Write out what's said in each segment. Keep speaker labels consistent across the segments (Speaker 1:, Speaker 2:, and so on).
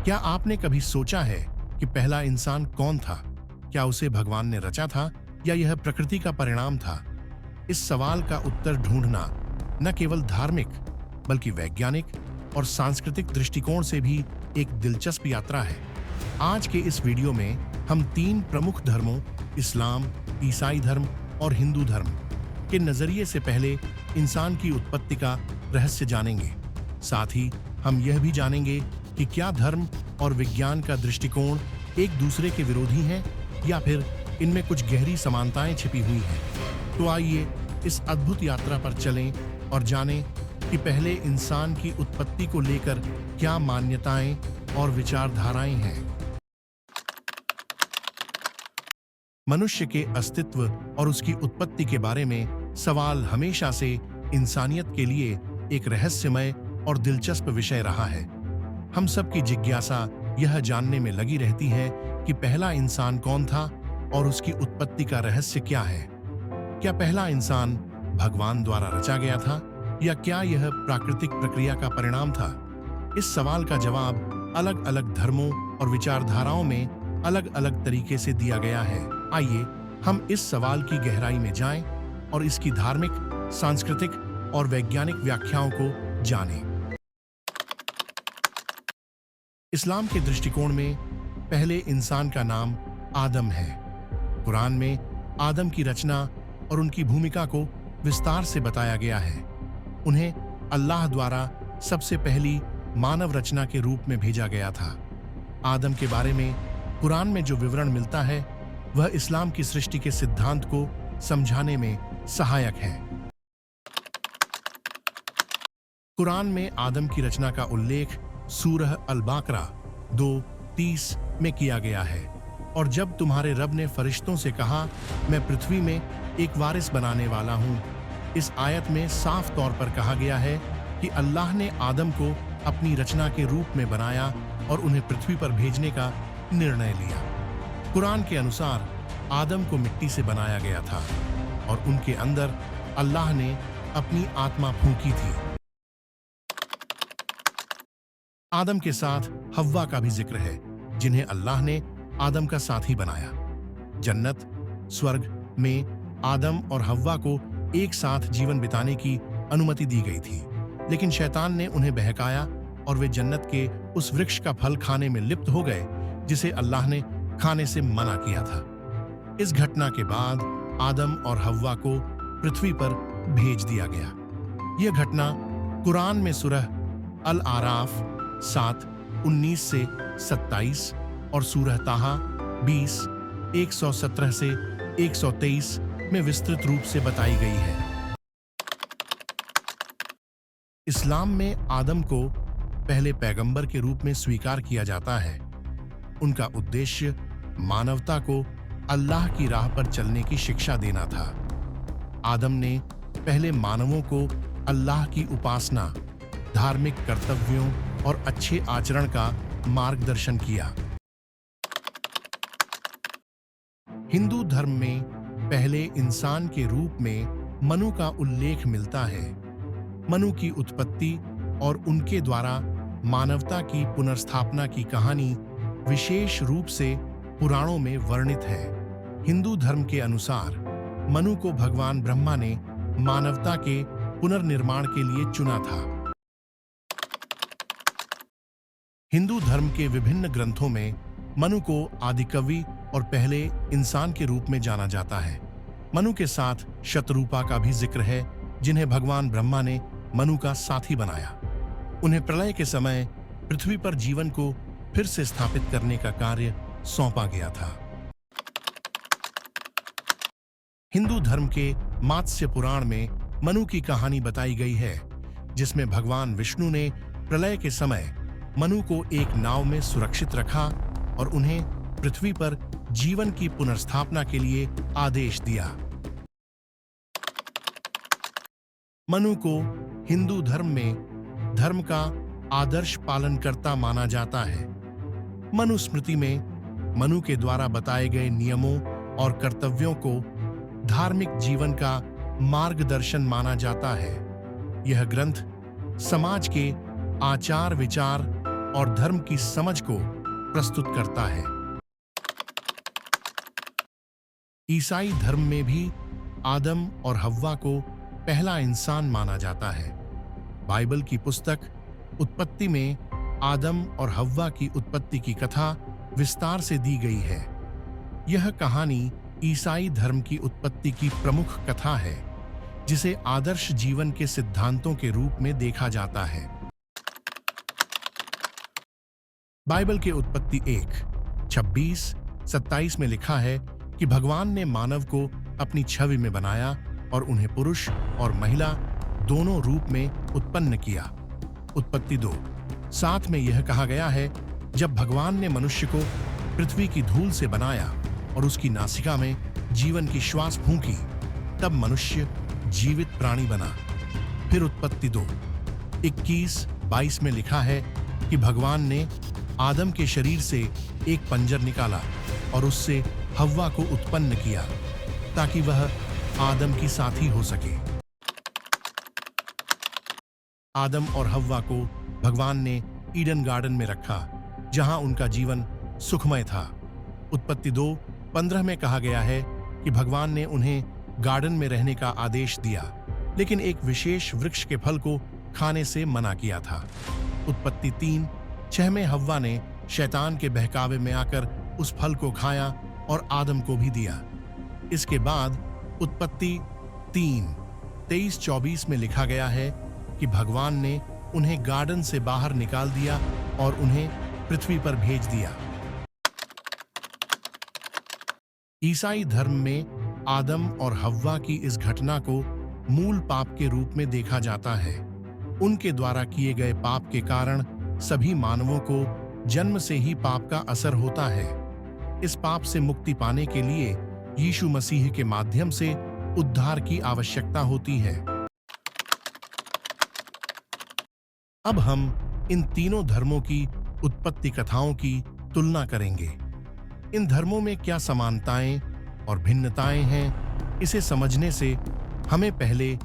Speaker 1: क्या आपने कभी सोचा है कि पहला इंसान कौन था? क्या उसे भगवान ने रचा था या यह प्रकृति का परिणाम था? इस सवाल का उत्तर ढूंढना न केवल धार्मिक बल्कि वैज्ञानिक और सांस्कृतिक दृष्टिकोण से भी एक दिलचस्प यात्रा है। आज के इस वीडियो में हम 3 प्रमुख धर्मों इस्लाम, ईसाई धर्म और हिंदू धर्म के नजरिए से पहले इंसान की उत्पत्ति का रहस्य जानेंगे। साथ ही हम यह भी जानेंगे कि क्या धर्म और विज्ञान का दृष्टिकोण एक दूसरे के विरोधी हैं या फिर इनमें कुछ गहरी समानताएं छिपी हुई हैं। तो आइए इस अद्भुत यात्रा पर चलें और जानें कि पहले इंसान की उत्पत्ति को लेकर क्या मान्यताएं और विचारधाराएं हैं। मनुष्य के अस्तित्व और उसकी उत्पत्ति के बारे में सवाल हमेशा से इंसानियत के लिए एक रहस्यमय और दिलचस्प विषय रहा है। हम सब की जिज्ञासा यह जानने में लगी रहती है कि पहला इंसान कौन था और उसकी उत्पत्ति का रहस्य क्या है। क्या पहला इंसान भगवान द्वारा रचा गया था या क्या यह प्राकृतिक प्रक्रिया का परिणाम था? इस सवाल का जवाब अलग अलग धर्मों और विचारधाराओं में अलग अलग तरीके से दिया गया है। आइए हम इस सवाल की गहराई में जाएं और इसकी धार्मिक, सांस्कृतिक और वैज्ञानिक व्याख्याओं को जानें। इस्लाम के दृष्टिकोण में पहले इंसान का नाम आदम है। कुरान में आदम की रचना और उनकी भूमिका को विस्तार से बताया गया है। उन्हें अल्लाह द्वारा सबसे पहली मानव रचना के रूप में भेजा गया था। आदम के बारे में कुरान में जो विवरण मिलता है वह इस्लाम की सृष्टि के सिद्धांत को समझाने में सहायक है। कुरान में आदम की रचना का उल्लेख सूरह अल-बाकरा 2:30 में किया गया है। और जब तुम्हारे रब ने फरिश्तों से कहा, मैं पृथ्वी में एक वारिस बनाने वाला हूं, इस आयत में साफ तौर पर कहा गया है कि अल्लाह ने आदम को अपनी रचना के रूप में बनाया और उन्हें पृथ्वी पर भेजने का निर्णय लिया। कुरान के अनुसार आदम को मिट्टी से बनाया गया था और उनके अंदर अल्लाह ने अपनी आत्मा फूंकी थी। आदम के साथ हव्वा का भी जिक्र है, जिन्हें अल्लाह ने आदम का साथी बनाया। जन्नत, स्वर्ग में आदम और हव्वा को एक साथ जीवन बिताने की अनुमति दी गई थी, लेकिन शैतान ने उन्हें बहकाया और वे जन्नत के उस वृक्ष का फल खाने में लिप्त हो गए जिसे अल्लाह ने खाने से मना किया था। इस घटना के बाद आदम और हव्वा को पृथ्वी पर भेज दिया गया। यह घटना कुरान में सूरह अल-आराफ 7:19 से 27 और सूरह ताहा 20:117 से 123 में विस्तृत रूप से बताई गई है। इस्लाम में आदम को पहले पैगंबर के रूप में स्वीकार किया जाता है। उनका उद्देश्य मानवता को अल्लाह की राह पर चलने की शिक्षा देना था। आदम ने पहले मानवों को अल्लाह की उपासना, धार्मिक कर्तव्यों और अच्छे आचरण का मार्गदर्शन किया। हिंदू धर्म में पहले इंसान के रूप में मनु का उल्लेख मिलता है। मनु की उत्पत्ति और उनके द्वारा मानवता की पुनर्स्थापना की कहानी विशेष रूप से पुराणों में वर्णित है। हिंदू धर्म के अनुसार मनु को भगवान ब्रह्मा ने मानवता के पुनर्निर्माण के लिए चुना था। हिंदू धर्म के विभिन्न ग्रंथों में मनु को आदिकवि और पहले इंसान के रूप में जाना जाता है। मनु के साथ शतरूपा का भी जिक्र है, जिन्हें भगवान ब्रह्मा ने मनु का साथी बनाया। उन्हें प्रलय के समय पृथ्वी पर जीवन को फिर से स्थापित करने का कार्य सौंपा गया था। हिंदू धर्म के मात्स्य पुराण में मनु की कहानी बताई गई है, जिसमें भगवान विष्णु ने प्रलय के समय मनु को एक नाव में सुरक्षित रखा और उन्हें पृथ्वी पर जीवन की पुनर्स्थापना के लिए आदेश दिया। मनु को हिंदू धर्म में धर्म का आदर्श पालनकर्ता माना जाता है। मनुस्मृति में मनु के द्वारा बताए गए नियमों और कर्तव्यों को धार्मिक जीवन का मार्गदर्शन माना जाता है। यह ग्रंथ समाज के आचार विचार और धर्म की समझ को प्रस्तुत करता है। ईसाई धर्म में भी आदम और हव्वा को पहला इंसान माना जाता है। बाइबल की पुस्तक उत्पत्ति में आदम और हव्वा की उत्पत्ति की कथा विस्तार से दी गई है। यह कहानी ईसाई धर्म की उत्पत्ति की प्रमुख कथा है, जिसे आदर्श जीवन के सिद्धांतों के रूप में देखा जाता है। बाइबल के उत्पत्ति 1:26-27 में लिखा है कि भगवान ने मानव को अपनी छवि में बनाया और उन्हें पुरुष और महिला दोनों रूप में उत्पन्न किया। उत्पत्ति 2:7 में यह कहा गया है, जब भगवान ने मनुष्य को पृथ्वी की धूल से बनाया और उसकी नासिका में जीवन की श्वास फूंकी, तब मनुष्य जीवित प्राणी बना। फिर उत्पत्ति 2:21-22 में लिखा है कि भगवान ने आदम के शरीर से एक पंजर निकाला और उससे हव्वा को उत्पन्न किया ताकि वह आदम की साथी हो सके। आदम और हव्वा को भगवान ने ईडन गार्डन में रखा, जहां उनका जीवन सुखमय था। उत्पत्ति 2:15 में कहा गया है कि भगवान ने उन्हें गार्डन में रहने का आदेश दिया, लेकिन एक विशेष वृक्ष के फल को खाने से मना किया था। उत्पत्ति 3:6 में हव्वा ने शैतान के बहकावे में आकर उस फल को खाया और आदम को भी दिया। इसके बाद उत्पत्ति 3:23-24 में लिखा गया है कि भगवान ने उन्हें गार्डन से बाहर निकाल दिया और उन्हें पृथ्वी पर भेज दिया। ईसाई धर्म में आदम और हव्वा की इस घटना को मूल पाप के रूप में देखा जाता है। उनके द्वारा किए गए पाप के कारण सभी मानवों को जन्म से ही पाप का असर होता है। इस पाप से मुक्ति पाने के लिए यीशु मसीह के माध्यम से उद्धार की आवश्यकता होती है। अब हम इन तीनों धर्मों की उत्पत्ति कथाओं की तुलना करेंगे। इन धर्मों में क्या समानताएं और भिन्नताएं हैं, इसे समझने से हमें पहले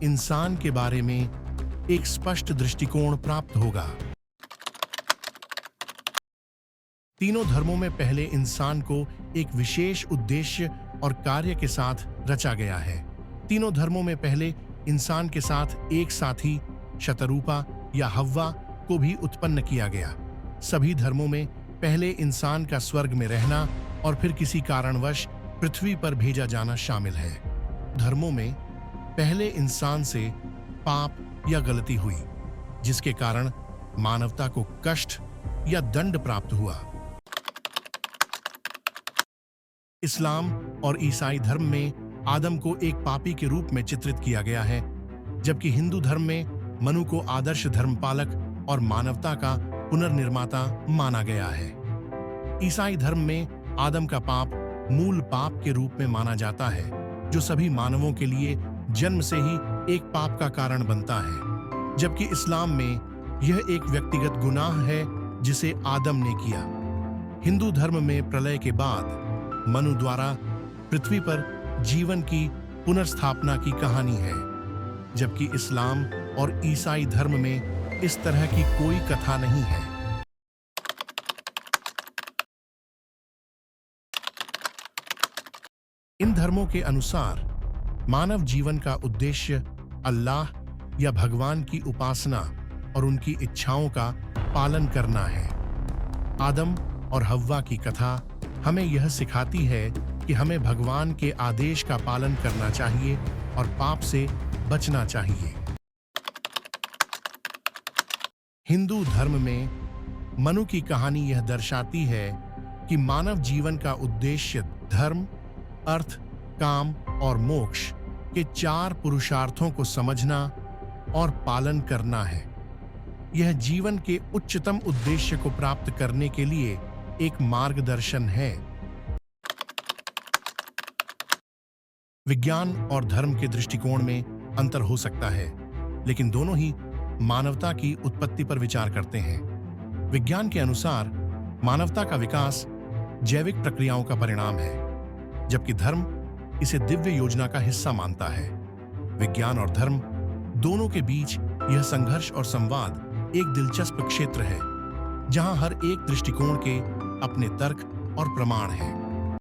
Speaker 1: इंसान के बारे में एक स्पष्ट दृष्टिकोण प्राप्त होगा। तीनों धर्मों में पहले इंसान को एक विशेष उद्देश्य और कार्य के साथ रचा गया है। तीनों धर्मों में पहले इंसान के साथ एक साथी शतरूपा या हव्वा को भी उत्पन्न किया गया। सभी धर्मों में पहले इंसान का स्वर्ग में रहना और फिर किसी कारणवश पृथ्वी पर भेजा जाना शामिल है। धर्मों में पहले इंसान से पाप या गलती हुई, जिसके कारण मानवता को कष्ट या दंड प्राप्त हुआ। इस्लाम और ईसाई धर्म में आदम को एक पापी के रूप में चित्रित किया गया है, जबकि हिंदू धर्म में मनु को आदर्श धर्मपालक और मानवता का पुनर्निर्माता माना गया है। ईसाई धर्म में आदम का पाप मूल पाप के रूप में माना जाता है, जो सभी मानवों के लिए जन्म से ही एक पाप का कारण बनता है, जबकि इस्लाम में यह एक व्यक्तिगत गुनाह है जिसे आदम ने किया। हिंदू धर्म में प्रलय के बाद मनु द्वारा पृथ्वी पर जीवन की पुनर्स्थापना की कहानी है, जबकि इस्लाम और ईसाई धर्म में इस तरह की कोई कथा नहीं है। इन धर्मों के अनुसार मानव जीवन का उद्देश्य अल्लाह या भगवान की उपासना और उनकी इच्छाओं का पालन करना है। आदम और हव्वा की कथा हमें यह सिखाती है कि हमें भगवान के आदेश का पालन करना चाहिए और पाप से बचना चाहिए। हिंदू धर्म में मनु की कहानी यह दर्शाती है कि मानव जीवन का उद्देश्य धर्म, अर्थ, काम और मोक्ष के 4 पुरुषार्थों को समझना और पालन करना है। यह जीवन के उच्चतम उद्देश्य को प्राप्त करने के लिए एक मार्गदर्शन है। विज्ञान और धर्म के दृष्टिकोण में अंतर हो सकता है, लेकिन दोनों ही मानवता की उत्पत्ति पर विचार करते हैं। विज्ञान के अनुसार मानवता का विकास जैविक प्रक्रियाओं का परिणाम है, जबकि धर्म इसे दिव्य योजना का हिस्सा मानता है। विज्ञान और धर्म दोनों के बीच यह संघर्ष और संवाद एक दिलचस्प क्षेत्र है। जहां हर एक दृष्टिकोण के अपने तर्क और प्रमाण हैं।